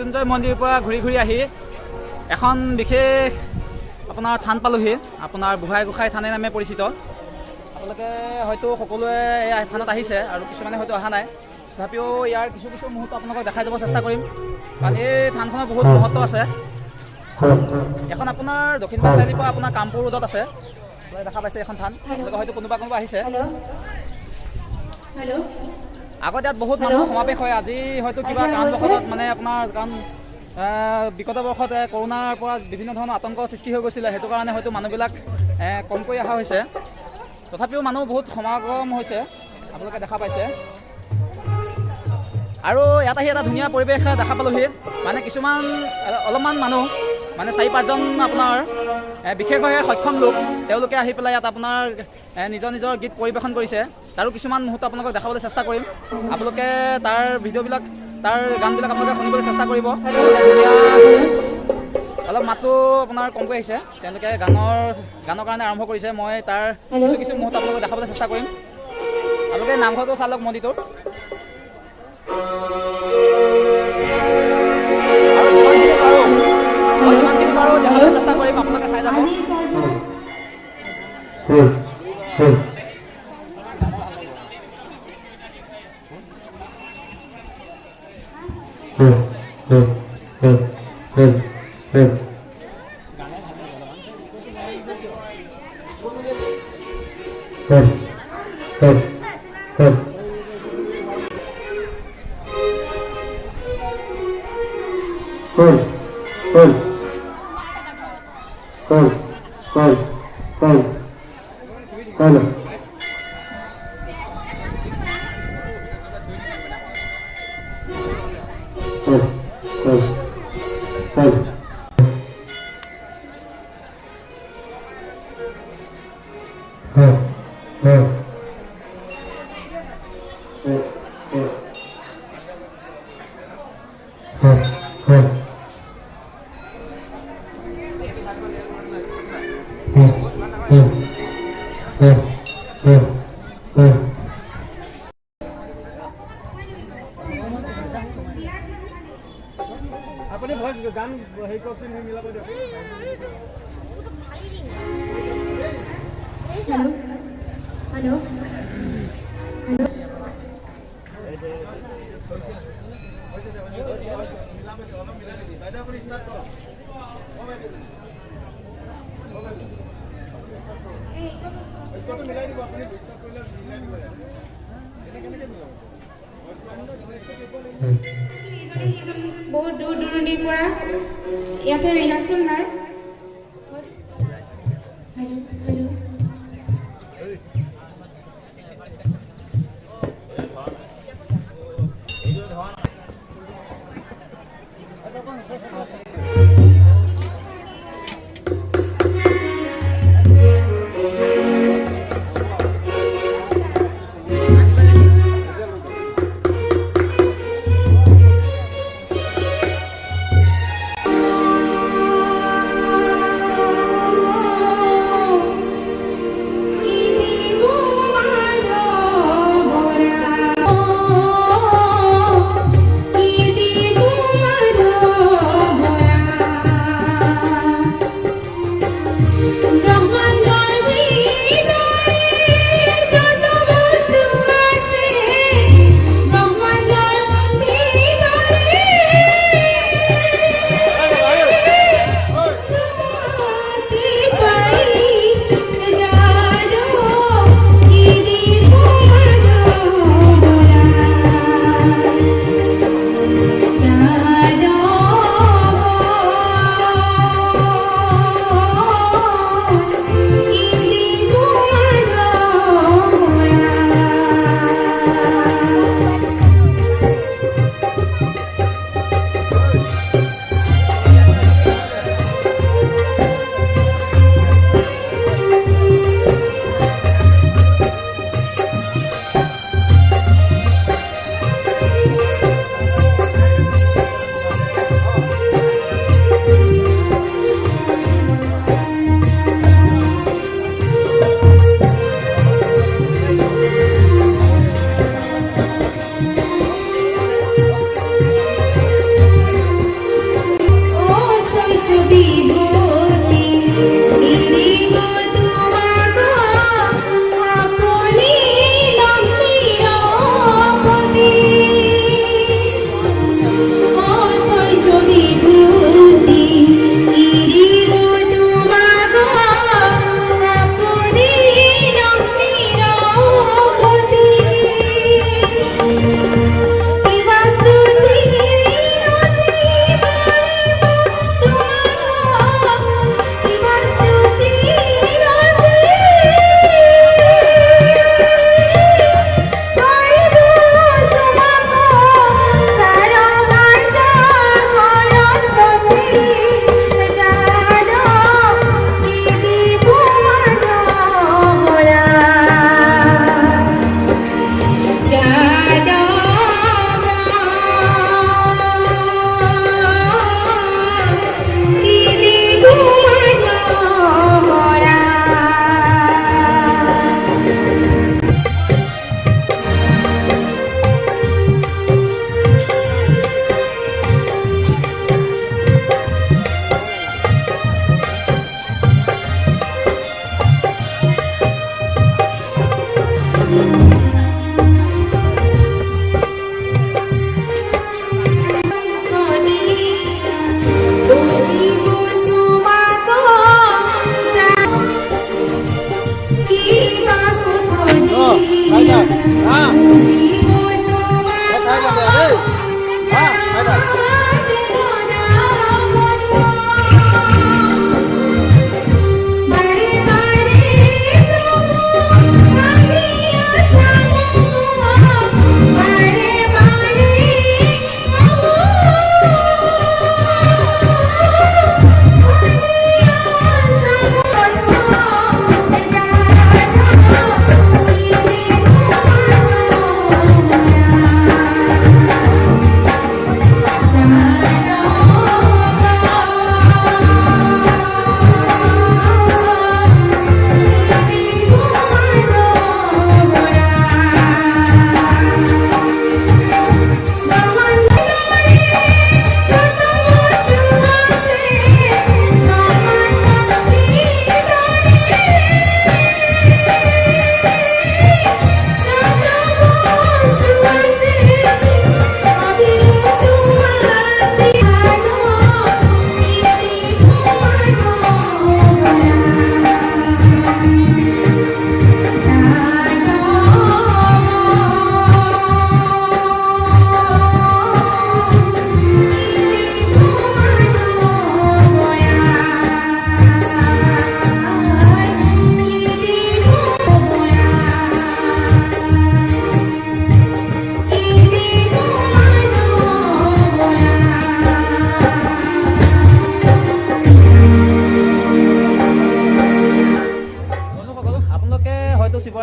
মৃত্যুঞ্জয় মন্দিৰৰ পৰা ঘূৰি ঘূৰি আহি এখন বিশেষ আপোনাৰ থান পালোহি, আপোনাৰ বুঢ়াই গোসাঁই থানে নামে পৰিচিত। আপোনালোকে হয়তো সকলোৱে এই থানত আহিছে আৰু কিছুমানে হয়তো অহা নাই, তথাপিও ইয়াৰ কিছু কিছু মুহূৰ্ত আপোনালোকক দেখাই যাব চেষ্টা কৰিম, কাৰণ এই থানখনৰ বহুত মহত্ব আছে। এখন আপোনাৰ দক্ষিণপাট চাৰিআলিৰ পৰা আপোনাৰ কামপুৰ ৰোডত আছে, দেখা পাইছে এখন থান। আপোনালোকে হয়তো কোনোবা আহিছে। আগত ইয়াত বহুত মানুহ সমাৱেশ হয়, আজি হয়তো কিবা কাৰণবশতঃ মানে আপোনাৰ কাৰণ বিগত বৰ্ষত কৰোণাৰ পৰা বিভিন্ন ধৰণৰ আতংকৰ সৃষ্টি হৈ গৈছিলে, সেইটো কাৰণে হয়তো মানুহবিলাক কমকৈ অহা হৈছে। তথাপিও মানুহ বহুত সমাগম হৈছে, আপোনালোকে দেখা পাইছে। আৰু ইয়াত আহি এটা ধুনীয়া পৰিৱেশ দেখা পালোহি, মানে কিছুমান অলপমান মানুহ মানে 4-5জন আপোনাৰ বিশেষভাৱে সক্ষম লোক, তেওঁলোকে আহি পেলাই ইয়াত আপোনাৰ নিজৰ নিজৰ গীত পৰিৱেশন কৰিছে। তাৰো কিছুমান মুহূৰ্ত আপোনালোকক দেখাবলৈ চেষ্টা কৰিম। আপোনালোকে তাৰ ভিডিঅ'বিলাক, তাৰ গানবিলাক আপোনালোকে শুনিবলৈ চেষ্টা কৰিব। অলপ মাতটো আপোনাৰ কমকৈ আহিছে, তেওঁলোকে গানৰ কাৰণে আৰম্ভ কৰিছে। মই তাৰ কিছু কিছু মুহূৰ্ত আপোনালোকক দেখাবলৈ চেষ্টা কৰিম। আপোনালোকে নামঘৰটো চাই লওক, মন্দিৰটো। আৰু যিমানখিনি পাৰোঁ দেখাবলৈ চেষ্টা কৰিম, আপোনালোকে চাই যাব। আপুনি ভইচ গান হেৰি কওকচোন, মিলাব দিয়ক। হেল্ল' বহুত দূৰ দূৰণিৰ পৰা ইয়াতে ৰিহাৰ্চেল নাই।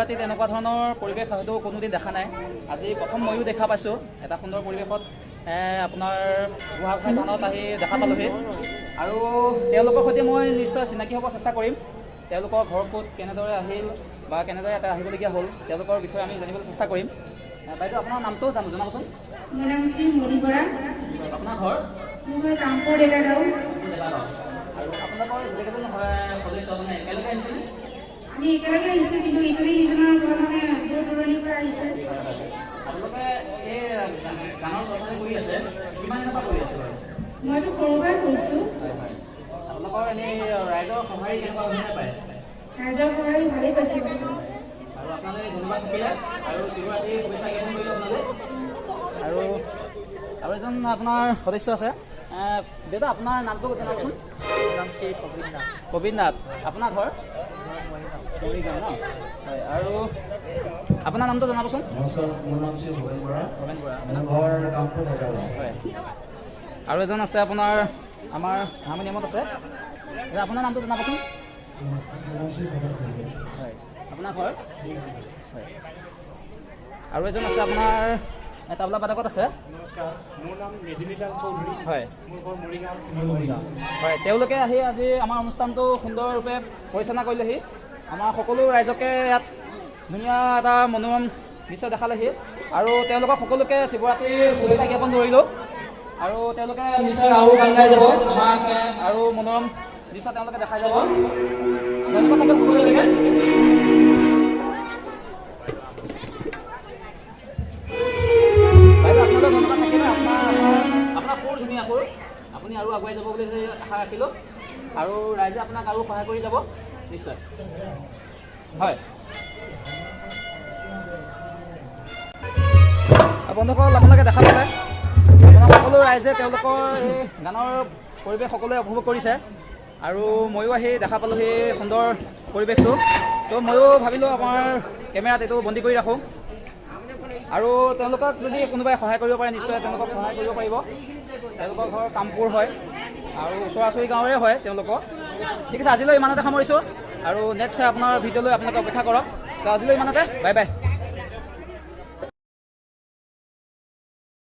শিৱৰাত্ৰিত এনেকুৱা ধৰণৰ পৰিৱেশ হয়তো কোনোদিন দেখা নাই। আজি প্ৰথম ময়ো দেখা পাইছোঁ এটা সুন্দৰ পৰিৱেশত আপোনাৰ বুঢ়া গোঁসাই থানত আহি দেখা পালোঁহি। আৰু তেওঁলোকৰ সৈতে মই নিশ্চয় চিনাকি হ'ব চেষ্টা কৰিম। তেওঁলোকৰ ঘৰ ক'ত, কেনেদৰে আহিল বা কেনেদৰে ইয়াতে আহিবলগীয়া হ'ল, তেওঁলোকৰ বিষয়ে আমি জানিবলৈ চেষ্টা কৰিম। বাইদেউ আপোনাৰ নামটো জনাবচোন। মোৰ নাম শ্ৰী মণি বৰা। আপোনাৰ ঘৰ? মোৰ ঘৰ কামপুৰ ডেকাগাঁও। আৰু আপোনালোকৰ গোটেইকেইজন সদস্য মানে একেলগে আহিছেনে? আমি একেলগে আহিছোঁ, কিন্তু ইজনে সিজনৰ ঘৰ মানে দূৰ দূৰণিৰ পৰা আহিছে। আপোনালোকে এই গানৰ চৰ্চা কৰি আছে, কিমান দিনৰ পৰা কৰি আছে? মইতো সৰুৰ পৰাই কৰিছোঁ। আপোনালোকৰ এনেই ৰাইজৰ সঁহাৰি কেনেকুৱা ধৰণে পায়? ৰাইজৰ সঁহাৰি ভালেই পাইছোঁ। আৰু আপোনালোকে ধন্যবাদ থাকিলে আৰু শিৱৰাত্ৰিৰ শুভেচ্ছা জ্ঞাপন কৰিলে আপোনালোকে। আৰু এজন আপোনাৰ সদস্য আছে। দেউতা আপোনাৰ নামটো জনাবচোন। নাম শ্ৰী প্ৰবীণ নাথ। প্ৰবীণ নাথ। আপোনাৰ ঘৰ? মৰিগাঁও ন? হয়। আৰু আপোনাৰ নামটো জনাবচোন। নমস্কাৰ, মোৰ নাম শ্ৰী ভৱেন বৰা। ভৱেন বৰা। মোৰ ঘৰ কামপুৰ ডেকাগাঁও। হয়। আৰু এজন আছে আপোনাৰ আমাৰ হাৰমনিয়ামত আছে। আপোনাৰ নামটো জনাবচোন। মোৰ নাম শ্ৰী ভৱেন বৰা। হয়। আপোনাৰ ঘৰ? হয়। আৰু এজন আছে আপোনাৰ তাবলা বাদকত আছে। নমস্কাৰ, মোৰ নাম মেদিনীলাল চৌধুৰী। হয়। মোৰ ঘৰ মৰিগাঁও। হয়, তেওঁলোকে আহি আজি আমাৰ অনুষ্ঠানটো সুন্দৰৰূপে পৰিচালনা কৰিলেহি। আমাৰ সকলো ৰাইজকে ইয়াত ধুনীয়া এটা মনোৰম দৃশ্য দেখালেহি। আৰু তেওঁলোকক সকলোকে শিৱৰাত্ৰিৰ শুভেচ্ছা জ্ঞাপন ধৰিলোঁ। আৰু তেওঁলোকে নিশ্চয় আৰু গান গাই যাব আমাক, আৰু মনোৰম দৃশ্য তেওঁলোকে দেখাই যাব। ধন্যবাদ থাকিল সকলোলৈকে। বাইদেউ আপোনালৈ ধন্যবাদ থাকিলে। আপোনাৰ সুৰ ধুনীয়া সুৰ, আপুনি আৰু আগুৱাই যাব বুলি আশা ৰাখিলোঁ। আৰু ৰাইজে আপোনাক আৰু সহায় কৰি যাব নিশ্চয়। হয়। বন্ধুসকল, আপোনালোকে দেখা পালে আপোনাৰ সকলো ৰাইজে তেওঁলোকৰ এই গানৰ পৰিৱেশ সকলোৱে উপভোগ কৰিছে। আৰু ময়ো আহি দেখা পালোঁ সেই সুন্দৰ পৰিৱেশটো। তো ময়ো ভাবিলোঁ আমাৰ কেমেৰাত এইটো বন্দী কৰি ৰাখোঁ। আৰু তেওঁলোকক যদি কোনোবাই সহায় কৰিব পাৰে নিশ্চয় তেওঁলোকক সহায় কৰিব পাৰিব। তেওঁলোকৰ ঘৰ কামপুৰ হয় আৰু ওচৰা ওচৰি গাঁৱৰে হয় তেওঁলোকৰ। ঠিক আছে, আজিলৈ ইমানতে সামৰিছোঁ। আৰু নেক্সট আপোনাৰ ভিডিঅ'লৈ আপোনালোকে অপেক্ষা কৰক। তো আজিলৈ ইমানতে, বাই বাই।